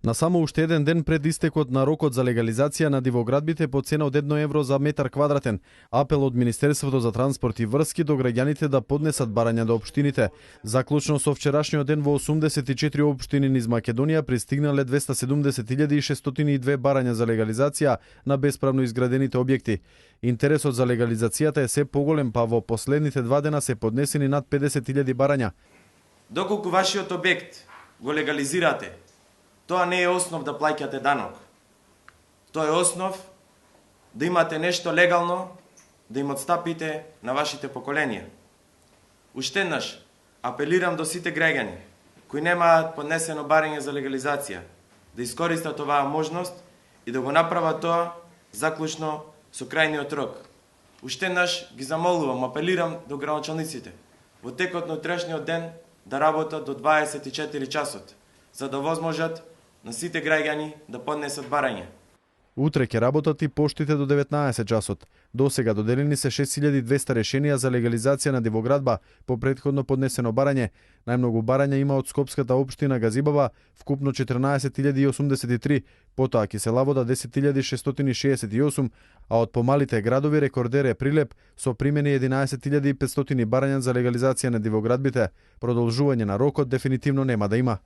На само уште еден ден пред истекот на рокот за легализација на дивоградбите по цена од 1 евро за метар квадратен, апел од Министерството за транспорт и врски до граѓаните да поднесат барања до општините. Заклучно со вчерашниот ден во 84 општини низ Македонија пристигнале 270.602 барања за легализација на бесправно изградените објекти. Интересот за легализацијата е се поголем, па во последните 2 дена се поднесени над 50.000 барања. Доколку вашиот објект го легализирате, тоа не е основ да плаќате данок. Тоа е основ да имате нешто легално, да им отстапите на вашите поколенија. Уште еднаш апелирам до сите граѓани кои немаат поднесено барање за легализација да искористат оваа можност и да го направат тоа заклучно со крајниот рок. Уште еднаш ги замолувам, апелирам до градоначалниците во текот на утрешниот ден да работат до 24 часот, за да возможат на сите граѓани да поднесат барање. Утре ќе работат и поштите до 19 часот. До сега доделени се 6200 решенија за легализација на дивоградба по претходно поднесено барање. Најмногу барања има од Скопската општина Газибава, вкупно 14.083, потоа Киселавода 10.668, а од помалите градови рекордер е Прилеп со примени 11.500 барања за легализација на дивоградбите. Продолжување на рокот дефинитивно нема да има.